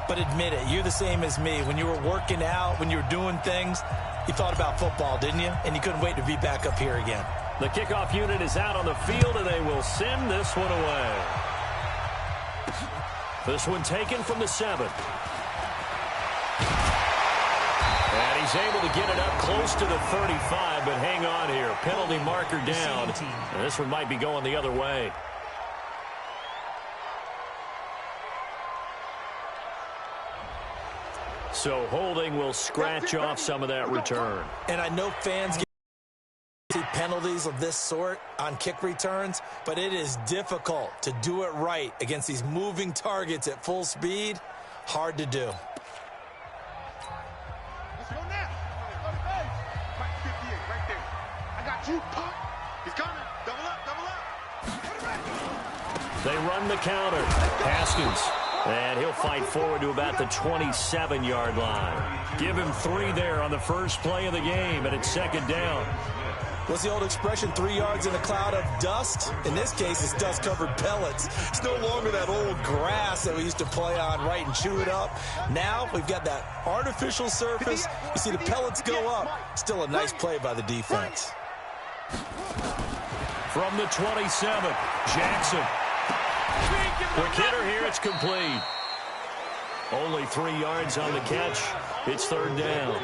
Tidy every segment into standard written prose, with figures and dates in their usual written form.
But admit it, you're the same as me. When you were working out, when you were doing things, you thought about football, didn't you? And you couldn't wait to be back up here again. The kickoff unit is out on the field, and they will send this one away. This one taken from the 7. And he's able to get it up close to the 35, but hang on here. Penalty marker down. And this one might be going the other way. So holding will scratch off some of that return. And I know fans get penalties of this sort on kick returns, but it is difficult to do it right against these moving targets at full speed. Hard to do. Let's go now. Right 58, right there. I got you. He's coming. Double up, double up. They run the counter. Haskins. And he'll fight forward to about the 27-yard line. Give him 3 there on the first play of the game, and it's second down. What's the old expression, 3 yards in a cloud of dust? In this case, it's dust-covered pellets. It's no longer that old grass that we used to play on, right, and chew it up. Now we've got that artificial surface. You see the pellets go up. Still a nice play by the defense. From the 27, Jackson. Quick hitter here, it's complete. Only 3 yards on the catch. It's third down.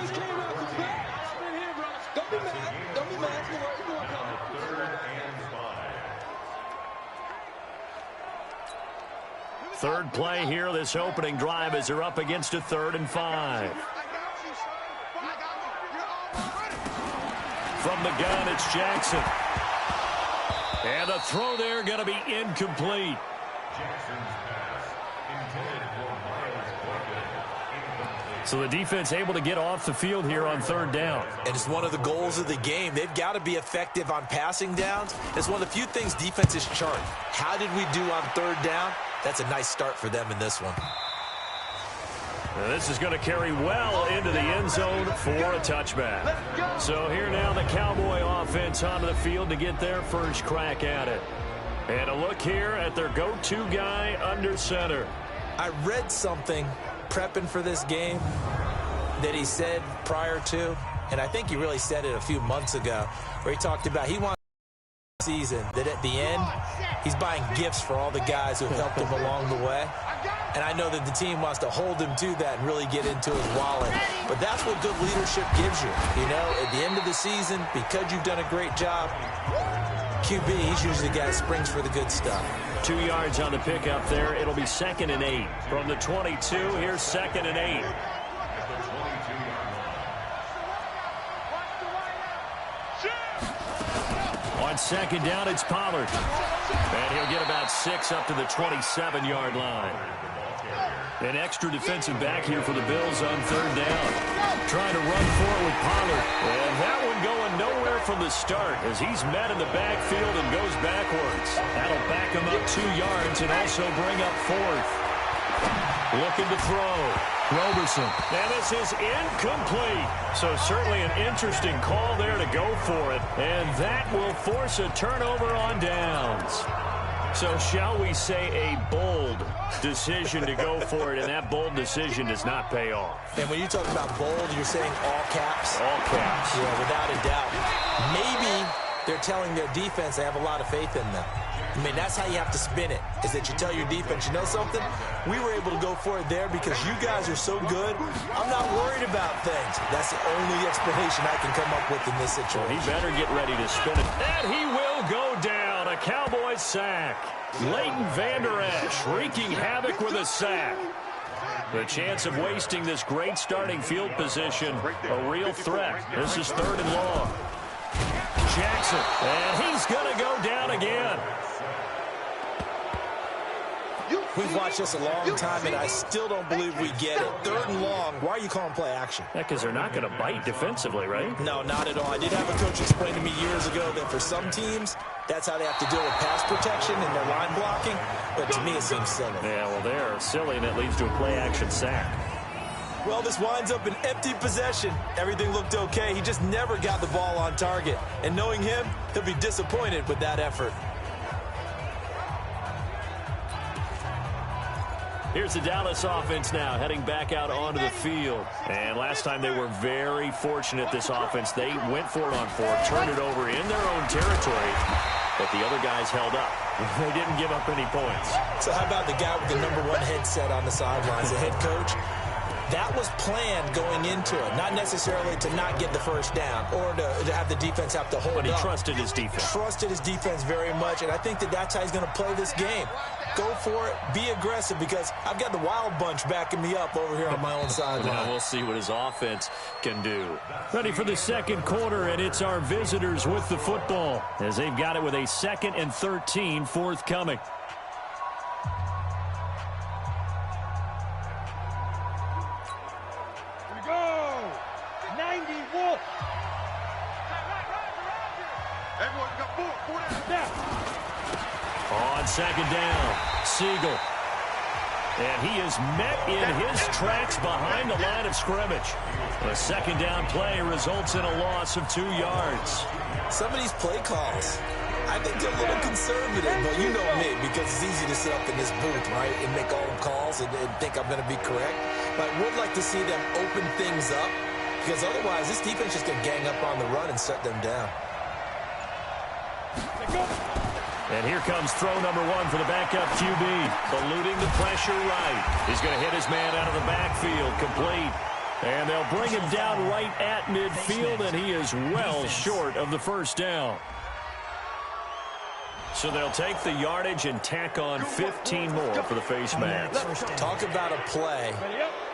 Third play here, this opening drive, as they're up against a 3rd and 5. From the gun, it's Jackson. And the throw there going to be incomplete. So the defense able to get off the field here on third down. And it's one of the goals of the game. They've got to be effective on passing downs. It's one of the few things defenses chart. How did we do on third down? That's a nice start for them in this one. And this is going to carry well into the end zone for a touchback. So here now the Cowboy offense onto the field to get their first crack at it. And a look here at their go-to guy under center. I read something prepping for this game that he said prior to, and I think he really said it a few months ago, where he talked about he wants a season that at the end he's buying gifts for all the guys who helped him along the way. And I know that the team wants to hold him to that and really get into his wallet. But that's what good leadership gives you. You know, at the end of the season, because you've done a great job, QB, he's usually the guy that springs for the good stuff. 2 yards on the pickup there. It'll be 2nd and 8. From the 22, here's 2nd and 8. On second down, it's Pollard. And he'll get about 6 up to the 27-yard line. An extra defensive back here for the Bills on third down. Trying to run for it with Pollard. And that one going nowhere from the start as he's met in the backfield and goes backwards. That'll back him up 2 yards and also bring up 4th. Looking to throw. Roberson. And this is incomplete. So certainly an interesting call there to go for it. And that will force a turnover on downs. So shall we say a bold decision to go for it, and that bold decision does not pay off. And when you talk about bold, you're saying all caps? All caps. Yeah, without a doubt. Maybe they're telling their defense they have a lot of faith in them. I mean, that's how you have to spin it, is that you tell your defense, you know something? We were able to go for it there because you guys are so good. I'm not worried about things. That's the only explanation I can come up with in this situation. Well, he better get ready to spin it. And he will go down. A Cowboy sack. Leighton Vander Esch wreaking havoc with a sack. The chance of wasting this great starting field position, a real threat. This is 3rd and long. Jackson, and he's going to go down again. We've watched this a long time, and I still don't believe we get it. 3rd and long. Why are you calling play action? Yeah, because they're not going to bite defensively, right? No, not at all. I did have a coach explain to me years ago that for some teams, that's how they have to deal with pass protection and their line blocking. But to me, it seems silly. Yeah, well, they're silly, and that leads to a play-action sack. Well, this winds up an empty possession. Everything looked okay. He just never got the ball on target. And knowing him, he'll be disappointed with that effort. Here's the Dallas offense now heading back out onto the field. And last time they were very fortunate, this offense. They went for it on fourth, turned it over in their own territory, but the other guys held up. They didn't give up any points. So how about the guy with the #1 headset on the sidelines, the head coach? That was planned going into it, not necessarily to not get the first down or to have the defense have to hold up. But he trusted his defense. Trusted his defense very much, and I think that that's how he's going to play this game. Go for it, be aggressive, because I've got the wild bunch backing me up over here on my own sideline. Now we'll see what his offense can do. Ready for the second quarter, and it's our visitors with the football as they've got it with a 2nd and 13 forthcoming. On second down, Siegel. And he is met in his tracks behind the line of scrimmage. A second down play results in a loss of 2 yards. Some of these play calls, I think they're a little conservative, but you know me, because it's easy to sit up in this booth, right, and make all the calls and think I'm going to be correct. But I would like to see them open things up, because otherwise this defense just going to gang up on the run and shut them down. And here comes throw #1 for the backup QB. Eluding the pressure right. He's going to hit his man out of the backfield. Complete. And they'll bring him down right at midfield, and he is well short of the first down. So they'll take the yardage and tack on 15 more for the face mask. Talk about a play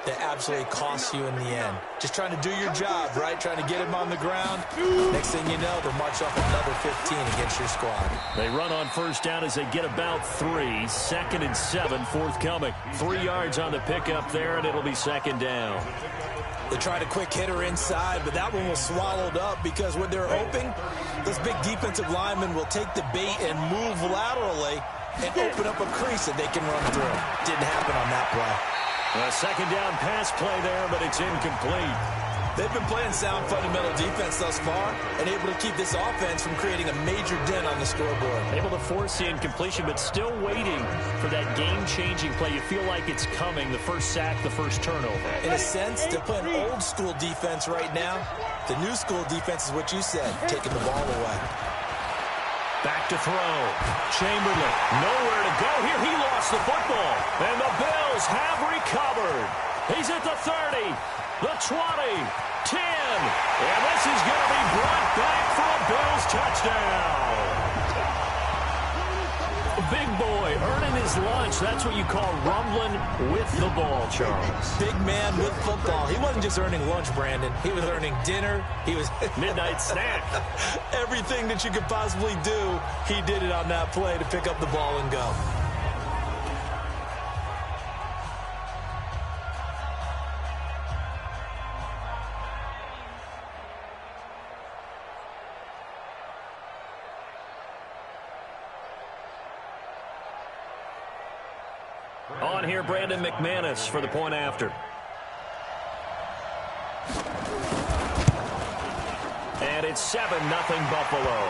that absolutely costs you in the end. Just trying to do your job, right? Trying to get him on the ground. Next thing you know, they'll march off another 15 against your squad. They run on first down as they get about 3. 2nd and 7 forthcoming. 3 yards on the pickup there, and it'll be 2nd down. They tried a quick hitter inside, but that one was swallowed up because what they're hoping, this big defensive lineman will take the bait and move laterally and open up a crease that they can run through. Didn't happen on that play. A second down pass play there, but it's incomplete. They've been playing sound fundamental defense thus far and able to keep this offense from creating a major dent on the scoreboard. Able to force the incompletion, but still waiting for that game-changing play. You feel like it's coming, the first sack, the first turnover. In a sense, they're playing old school defense right now. The new school defense is what you said, taking the ball away. Back to throw. Chamberlain, nowhere to go here. He lost the football, and the Bills have recovered. He's at the 30, the 20, 10, and this is going to be brought back for a Bills touchdown. Big boy earning his lunch. That's what you call rumbling with the ball, Charles. Big man with football. He wasn't just earning lunch, Brandon. He was earning dinner. He was midnight snack. Everything that you could possibly do, he did it on that play to pick up the ball and go. On here, Brandon McManus for the point after. And it's 7-0 Buffalo.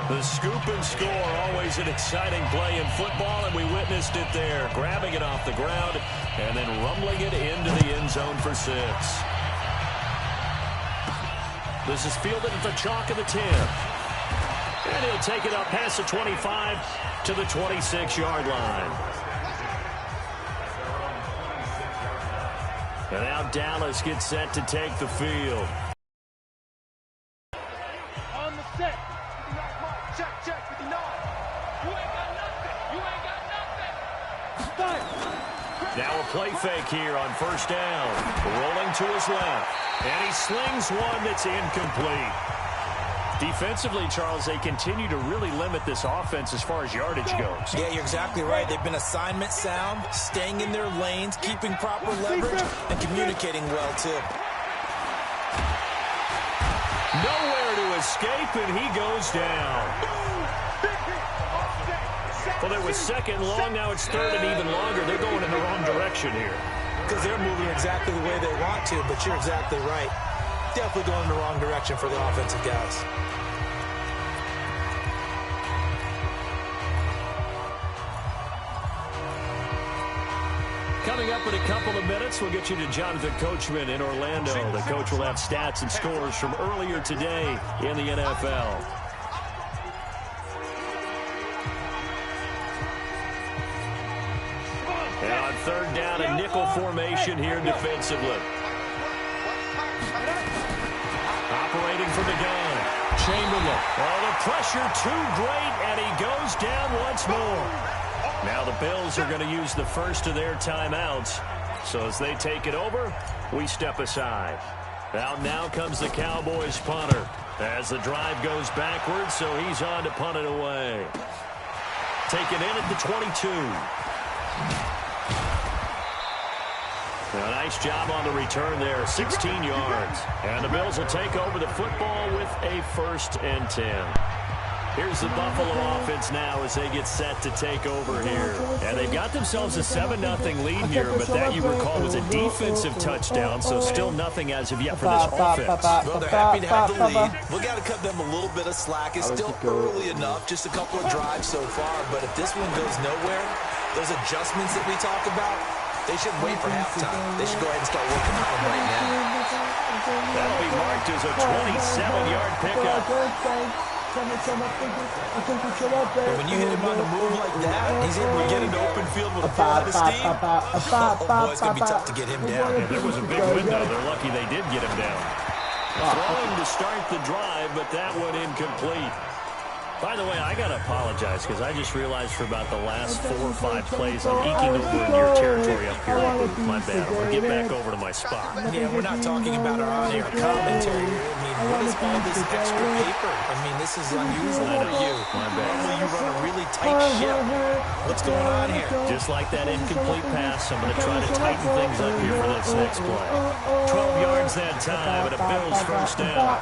The scoop and score, always an exciting play in football, and we witnessed it there. Grabbing it off the ground and then rumbling it into the end zone for 6. This is fielded at the chalk of the 10. And he'll take it up past the 25 to the 26-yard line. And now Dallas gets set to take the field. On the set. Check, 59. You ain't got nothing. You ain't got nothing. Start. Now a play fake here on first down. Rolling to his left. And he slings one that's incomplete. Defensively, Charles, they continue to really limit this offense as far as yardage goes. Yeah, you're exactly right. They've been assignment sound, staying in their lanes, keeping proper leverage, and communicating well, too. Nowhere to escape, and he goes down. Well, there was second long. Now it's third and even longer. They're going in the wrong direction here. Because they're moving exactly the way they want to, but you're exactly right. Definitely going in the wrong direction for the offensive guys. Coming up in a couple of minutes, we'll get you to Jonathan Coachman in Orlando. The coach will have stats and scores from earlier today in the NFL. And on third down, a nickel formation here defensively. Operating from the gun. Chamberlain. Oh, the pressure too great, and he goes down once more. Now the Bills are going to use the first of their timeouts. So as they take it over, we step aside. Out now comes the Cowboys punter. As the drive goes backwards, so he's on to punt it away. Taken in at the 22. A nice job on the return there, 16 yards. And the Bills will take over the football with a 1st and 10. Here's the Buffalo offense now as they get set to take over here. And they've got themselves a 7-0 lead here, but that, you recall, was a defensive touchdown, so still nothing as of yet for this offense. Well, they're happy to have the lead. We've got to cut them a little bit of slack. It's still early enough, just a couple of drives so far, but if this one goes nowhere, those adjustments that we talk about, they shouldn't wait for halftime. They should go ahead and start working on them right now. That'll be marked as a 27-yard pickup. But when you hit him on the move like that, he's able to get into open field with a full head of steam. Oh, boy, it's going to be tough to get him down. Yeah, there was a big window. They're lucky they did get him down. Throwing to start the drive, but that one incomplete. By the way, I got to apologize because I just realized for about the last 4 or 5 plays I'm eking over in your territory up here. My bad. I'm going to get back over to my spot. Yeah, we're not talking about our on-air commentary. I mean, what is all this extra paper? I mean, this is unusual for you. My bad. Normally you run a really tight ship. What's going on here? Just like that incomplete pass, I'm going to try to tighten things up here for this next play. 12 yards that time, and a Bills 1st down.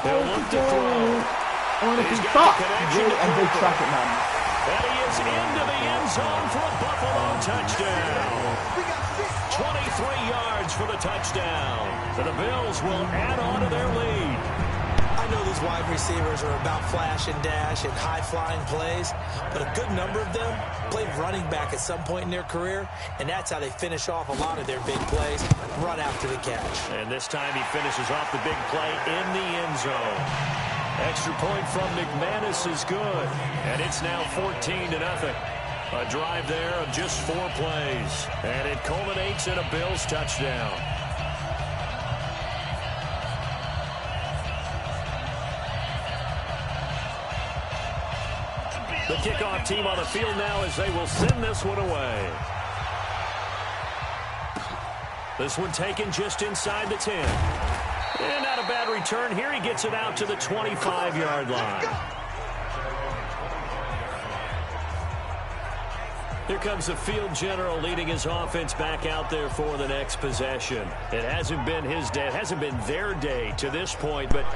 They'll look to throw. He's got the connection to Cooper. And he is into the end zone for a Buffalo touchdown. 23 yards for the touchdown. So the Bills will add on to their lead. I know these wide receivers are about flash and dash and high-flying plays, but a good number of them played running back at some point in their career, and that's how they finish off a lot of their big plays, run after the catch. And this time he finishes off the big play in the end zone. Extra point from McManus is good, and it's now 14-0. A drive there of just 4 plays, and it culminates in a Bills touchdown. The kickoff team on the field now as they will send this one away. This one taken just inside the 10. And not a bad return here. He gets it out to the 25-yard line. Here comes the field general leading his offense back out there for the next possession. It hasn't been his day. It hasn't been their day to this point, but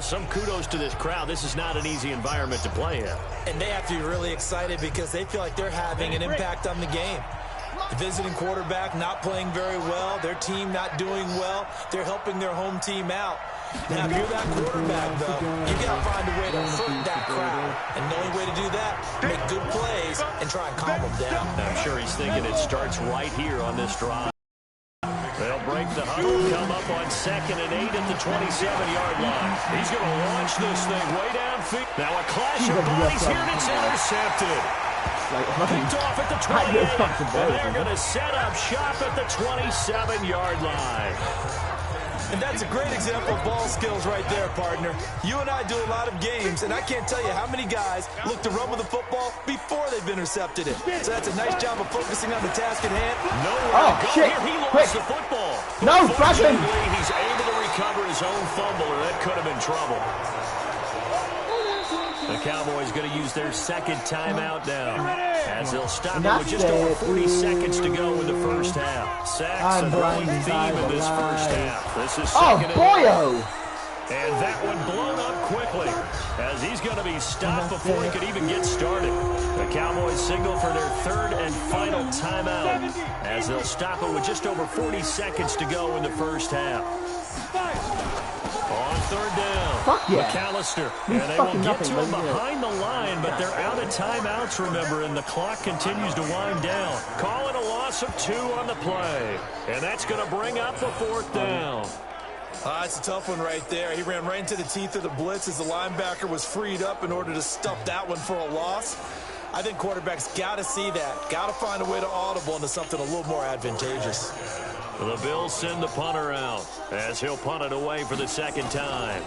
some kudos to this crowd. This is not an easy environment to play in. And they have to be really excited because they feel like they're having an impact on the game. The visiting quarterback not playing very well, their team not doing well. They're helping their home team out. Now, if you're that quarterback, though, you got to find a way to hurt that crowd. And the only way to do that, make good plays and try and calm them down. I'm sure he's thinking it starts right here on this drive. They'll break the huddle, come up on 2nd and 8 at the 27-yard line. He's going to launch this thing way downfield. Now a clash of bodies here, and it's intercepted. Picked off at the 28, and they're going to set up shop at the 27-yard line. And that's a great example of ball skills right there, partner. You and I do a lot of games, and I can't tell you how many guys look to run with the football before they've intercepted it. So that's a nice job of focusing on the task at hand. Nowhere to go shit. here. He lost Quick. the football. No, Franklin. Fortunately, he's able to recover his own fumble, or that could have been trouble. The Cowboys going to use their 2nd timeout now, as they'll stop it with just over 40 seconds to go in the first half. Sacks a growing theme in this first half. This is 2nd and 8. And that one blown up quickly, as he's going to be stopped before he could even get started. The Cowboys signal for their 3rd and final timeout, as they'll stop it with just over 40 seconds to go in the first half. On third down, Fuck yeah. McAllister. And they will get to him behind the line, but they're out of timeouts, remember, and the clock continues to wind down. Call it a loss of 2 on the play. And that's going to bring up the 4th down. It's a tough one right there. He ran right into the teeth of the blitz as the linebacker was freed up in order to stuff that one for a loss. I think quarterbacks got to see that. Got to find a way to audible into something a little more advantageous. The Bills send the punter out as he'll punt it away for the 2nd time.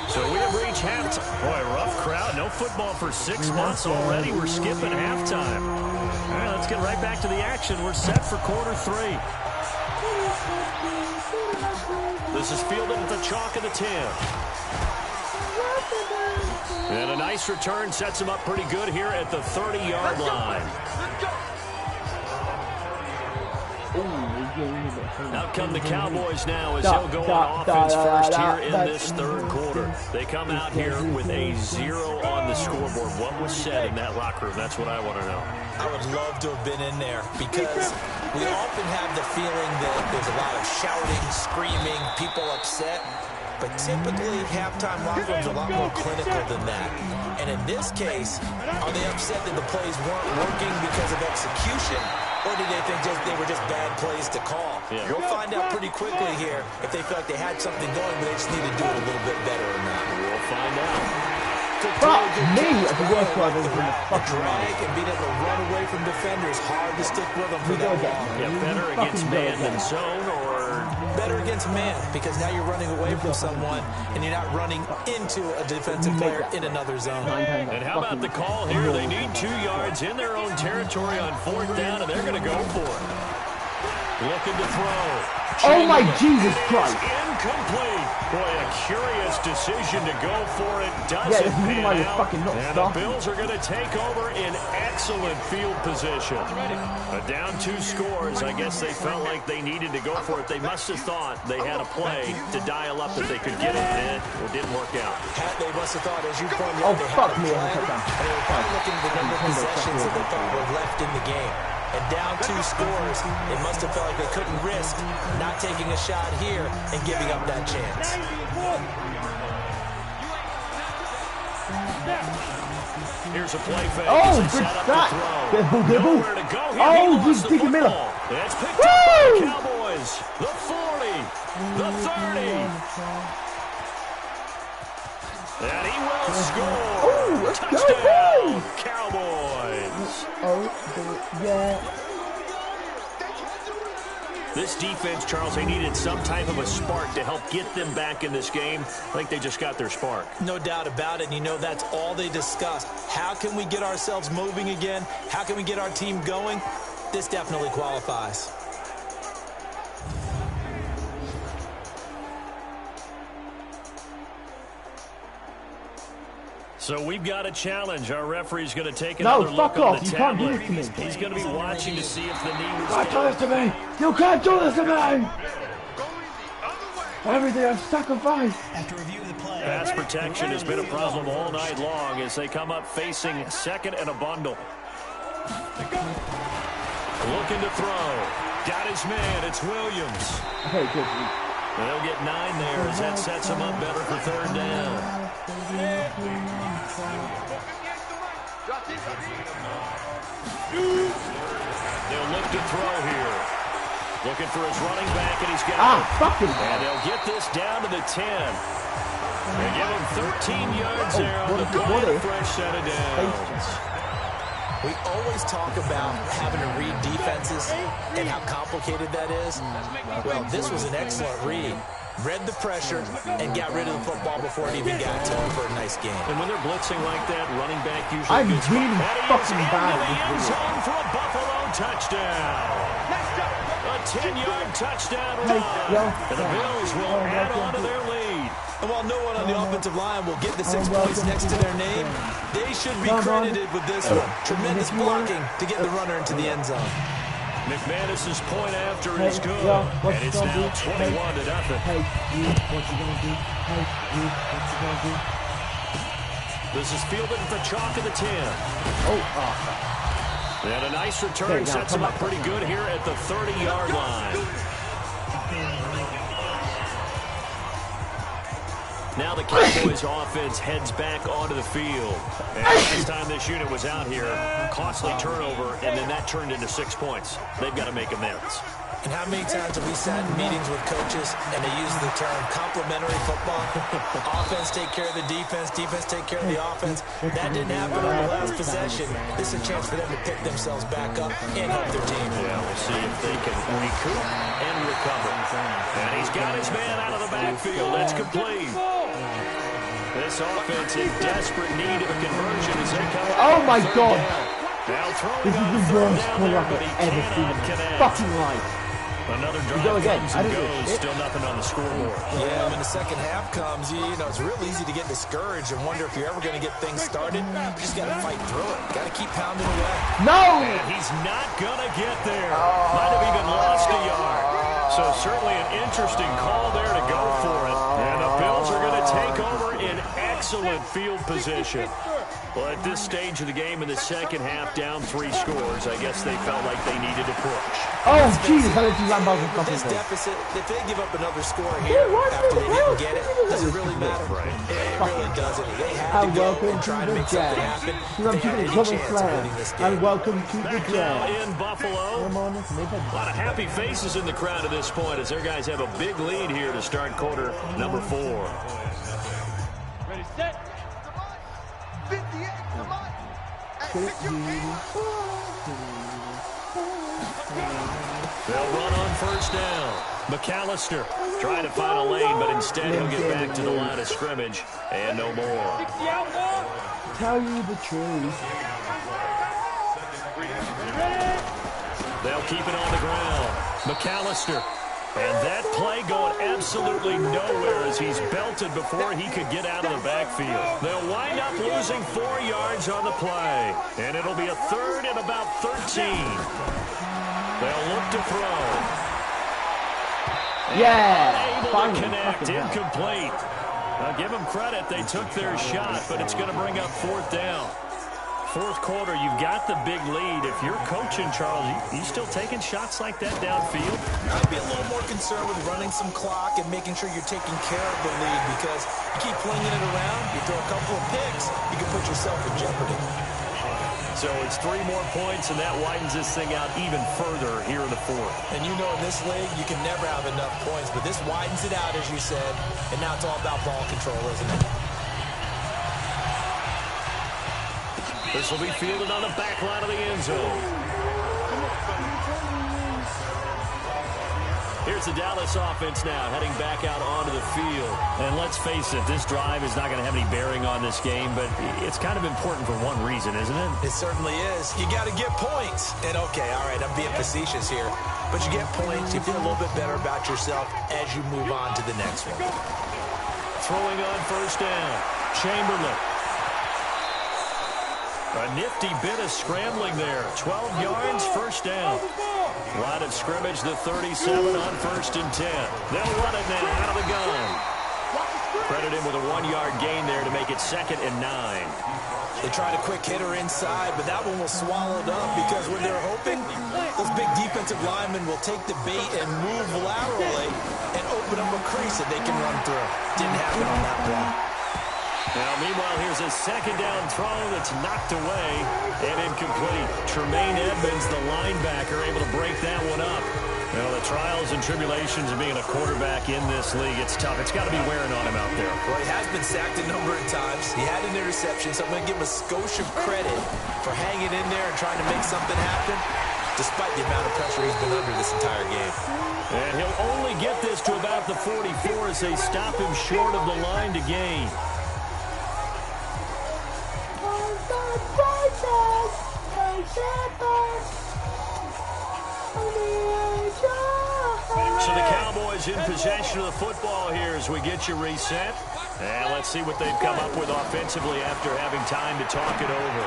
So we have reached halftime. Boy, rough crowd. No football for 6 months already. We're skipping halftime. All right, let's get right back to the action. We're set for quarter 3. This is fielded at the chalk of the 10. And a nice return sets him up pretty good here at the 30-yard line. Out come the Cowboys now as he'll go on offense first here in this 3rd quarter. They come out here with a 0 on the scoreboard. What was said in that locker room? That's what I want to know. I would love to have been in there because we often have the feeling that there's a lot of shouting, screaming, people upset. But typically, halftime locker rooms are a lot more clinical than that. And in this case, are they upset that the plays weren't working because of execution? Or do they think they were just bad plays to call? Yeah. We'll find out pretty quickly here if they feel like they had something going, but they just need to do it a little bit better or not. We'll find out. Fuck me as a worst driver in the fucking drag and being able to run away from defenders, hard to stick with them for that long. Yeah, better against man than zone, or better against man, because now you're running away from someone and you're not running into a defensive player in another zone. And how about the call here? They need 2 yards in their own territory on 4th down, and they're going to go for it. Looking to throw. Oh my Jesus Christ. Incomplete. Boy, a curious decision to go for it. Doesn't pan out. And the Bills are going to take over in excellent field position. Down 2 scores. I guess they felt like they needed to go for it. They must have thought they had a play to dial up that they could get it, and it didn't work out. They must have thought, as you pointed out, they had a play. And they were probably looking at the number of possessions that they thought were left in the game. And down 2 scores, it must have felt like they couldn't risk not taking a shot here and giving up that chance. Here's a play fake. Oh, good start. Nowhere to go here. Oh, good Sticky Miller. It's picked up by the Cowboys. The 40, the 30. And he will score. Oh, touchdown, Cowboys. Oh, yeah. This defense, Charles, they needed some type of a spark to help get them back in this game. I think they just got their spark. No doubt about it. And you know, that's all they discussed. How can we get ourselves moving again? How can we get our team going? This definitely qualifies. So we've got a challenge. Our referee's going to take another look on the tablet. You can't do this to me. He's going to be watching to see if the knee was... You can't do this to me! You can't do this to me! Everything I've sacrificed. After review of the play. Pass protection has been a problem all night long as they come up facing 2nd and a bundle. Looking to throw. Got his man. It's Williams. Okay, good. They'll get 9 there as that sets him up better for 3rd down. They'll look to throw here. Looking for his running back, and he's got it. And they'll get this down to the 10. They give him 13 yards there on the play, a fresh set of downs. We always talk about having to read defenses and how complicated that is. Well, this was an excellent read. Read the pressure and got rid of the football before it even got to him for a nice game. And when they're blitzing like that, running back usually I'm really fucking bad at this zone for a Buffalo touchdown. A 10-yard touchdown run. And the Bills will add on to their lead. And while no one on the offensive line will get the 6 points next to their name, they should be credited with this one. Tremendous blocking to get the runner into the end zone. McManus's point after is good, and it's now 21-0. Hey, you, what you gonna do? Hey, you, what you gonna do? This is fielded at the chalk of the 10. And a nice return sets him up pretty good here at the 30-yard line. Now the Cowboys offense heads back onto the field. And last time this unit was out here, costly turnover, and then that turned into 6 points. They've got to make amends. And how many times have we sat in meetings with coaches and they use the term complementary football? Offense take care of the defense, defense take care of the offense. That didn't happen on the last possession. This is a chance for them to pick themselves back up and help their team. Yeah, we'll see if they can recoup and recover. And he's got his man out of the backfield. That's complete. This offense in desperate need of a conversion as they come up. Oh my God! Now This is the worst pull-up I've ever seen in my fucking life. Another drive go again. comes and goes. Still nothing on the scoreboard. Yeah, when the second half comes, you know, it's real easy to get discouraged and wonder if you're ever going to get things started. You just got to fight through it. Got to keep pounding away. No! And he's not going to get there. Might have even lost a yard. So certainly an interesting call there to go for it. And the Bills are going to take over in excellent field position. Well, at this stage of the game in the second half, down 3 scores, I guess they felt like they needed to push. Oh, Jesus, I let you run by the fucking This thing. deficit, if they give up another score here after they didn't get it, does it really matter? Right. It really doesn't. They had to go and try to make something happen. They had any chance of winning this game. And welcome to the Back now jam. in Buffalo. A lot of happy faces in the crowd at this point as their guys have a big lead here to start quarter number 4. Ready, set. 58, come on. Hey, pick your hands. They'll run on first down. McAllister trying to find a lane, but instead he'll get back to the line of scrimmage and no more. 60 out, ball. Tell you the truth. They'll keep it on the ground. McAllister. And that play going absolutely nowhere as he's belted before he could get out of the backfield. They'll wind up losing 4 yards on the play. And it'll be a third and about 13. They'll look to throw. Yeah! Unable to connect, incomplete. Now give them credit, they took their shot, but it's going to bring up 4th down. 4th quarter, you've got the big lead. If you're coaching, Charles, you still taking shots like that downfield? I'd be a little more concerned with running some clock and making sure you're taking care of the lead, because you keep flinging it around, you throw a couple of picks, you can put yourself in jeopardy. So it's 3 more points, and that widens this thing out even further here in the 4th. And you know in this league, you can never have enough points, but this widens it out, as you said, and now it's all about ball control, isn't it? This will be fielded on the back line of the end zone. Here's the Dallas offense now, heading back out onto the field. And let's face it, this drive is not going to have any bearing on this game, but it's kind of important for one reason, isn't it? It certainly is. You got to get points. And, okay, all right, I'm being facetious here, but you get points, you feel a little bit better about yourself as you move on to the next one. Throwing on first down, Chamberlain. A nifty bit of scrambling there. 12 yards, first down. Line of scrimmage, the 37 on 1st and 10. They'll run it now out of the gun. Credit him with a 1-yard gain there to make it 2nd and 9. They tried a quick hitter inside, but that one was swallowed up because when they're hoping, those big defensive linemen will take the bait and move laterally and open up a crease that they can run through. Didn't happen on that play. Now, meanwhile, here's a 2nd down throw that's knocked away and incomplete. Tremaine Edmonds, the linebacker, able to break that one up. Well, the trials and tribulations of being a quarterback in this league, it's tough. It's got to be wearing on him out there. Well, he has been sacked a number of times. He had an interception, so I'm going to give him a skosh of credit for hanging in there and trying to make something happen, despite the amount of pressure he's been under this entire game. And he'll only get this to about the 44 as they stop him short of the line to gain. So the Cowboys in possession of the football here as we get you reset. And let's see what they've come up with offensively after having time to talk it over.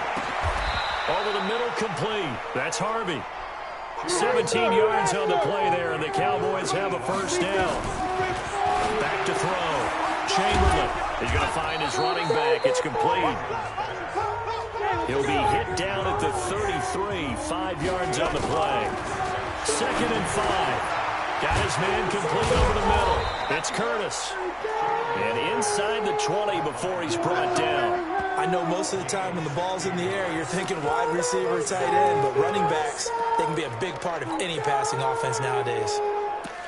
Over the middle, complete. That's Harvey. 17 yards on the play there, and the Cowboys have a first down. Back to throw. Chamberlain. He's going to find his running back. It's complete. He'll be hit down at the 33, 5 yards on the play. 2nd and 5. Got his man complete over the middle. It's Curtis. And inside the 20 before he's brought down. I know most of the time when the ball's in the air, you're thinking wide receiver, tight end, but running backs, they can be a big part of any passing offense nowadays.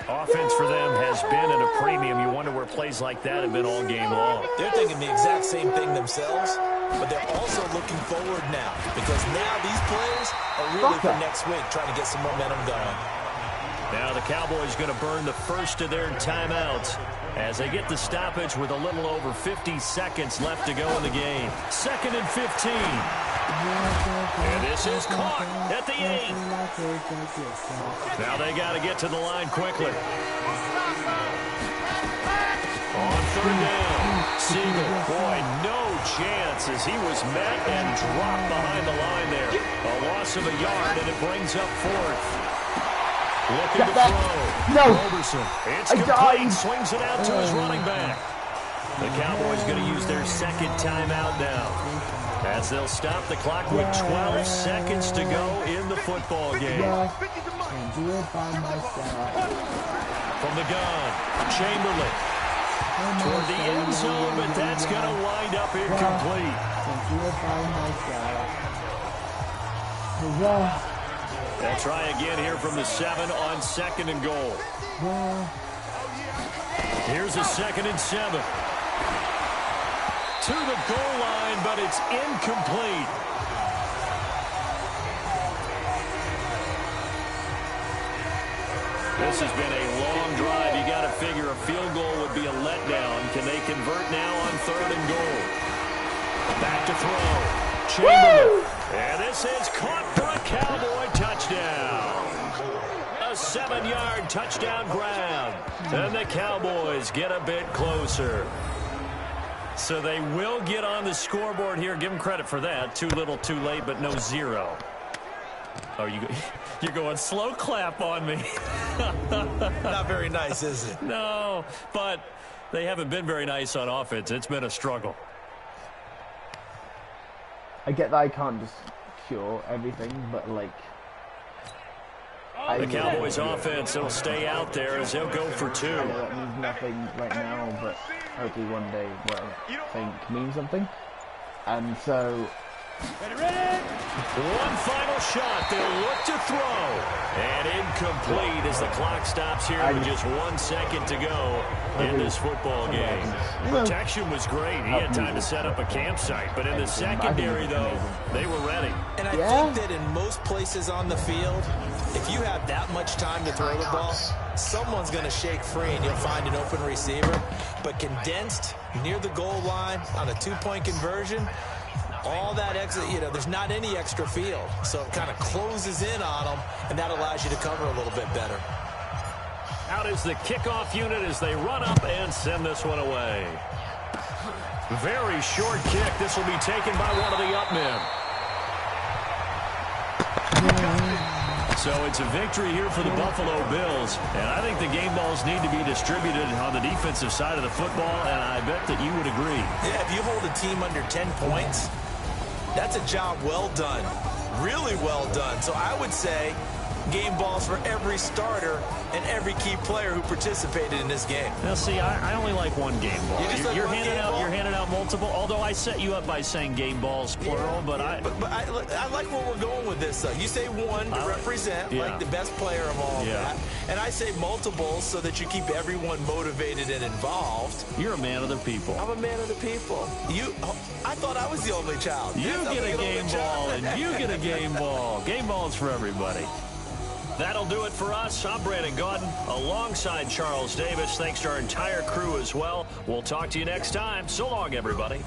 Offense for them has been at a premium. You wonder where plays like that have been all game long. They're thinking the exact same thing themselves, but they're also looking forward now because now these plays are really for next week, trying to get some momentum going. Now the Cowboys going to burn the first of their timeouts as they get the stoppage with a little over 50 seconds left to go in the game. 2nd and 15. And this is caught at the 8. Now they got to get to the line quickly. On 3rd down, Siegel, boy, no chance as he was met and dropped behind the line there. A loss of a yard, and it brings up 4th. Looking to throw. No. Roberson. It's complete. Swings it out to his running back. The Cowboys going to use their 2nd timeout now, as they'll stop the clock with 12 seconds to go in the football game. From the gun, Chamberlain. Toward the end zone, but that's going to wind up incomplete. They'll try again here from the 7 on 2nd and goal. Here's a 2nd and 7. To the goal line, but it's incomplete. This has been a long drive. You got to figure a field goal would be a letdown. Can they convert now on 3rd and goal? Back to throw. Chamberlain. And this is caught for a Cowboy touchdown. A 7-yard touchdown grab. And the Cowboys get a bit closer. So they will get on the scoreboard here. Give them credit for that. Too little, too late, but no 0. Oh, you're going slow clap on me. Not very nice, is it? No, but they haven't been very nice on offense. It's been a struggle. I get that I can't just cure everything, but like... The Cowboys offense, it'll stay out there as they'll go for 2. That means nothing right now, but hopefully one day what I think means something. And so... One final shot. They'll look to throw. And incomplete as the clock stops here with just 1 second to go in this football game. Protection was great. He had time to set up a campsite. But in the secondary, though, they were ready. And I think that in most places on the field, if you have that much time to throw the ball, someone's going to shake free and you'll find an open receiver. But condensed near the goal line on a 2-point conversion, all that extra, there's not any extra field. So it kind of closes in on them, and that allows you to cover a little bit better. Out is the kickoff unit as they run up and send this one away. Very short kick. This will be taken by one of the up men. So it's a victory here for the Buffalo Bills. And I think the game balls need to be distributed on the defensive side of the football, and I bet that you would agree. Yeah, if you hold a team under 10 points, that's a job well done. Really well done. So I would say game balls for every starter and every key player who participated in this game. Now, see, I only like one game ball. You're handing out multiple, although I set you up by saying game balls, plural, but I like where we're going with this. You say one to represent, like the best player of all that, and I say multiples so that you keep everyone motivated and involved. You're a man of the people. I'm a man of the people. I thought I was the only child. You get a game ball, and you get a game ball. Game balls for everybody. That'll do it for us. I'm Brandon Gaudin alongside Charles Davis. Thanks to our entire crew as well. We'll talk to you next time. So long, everybody.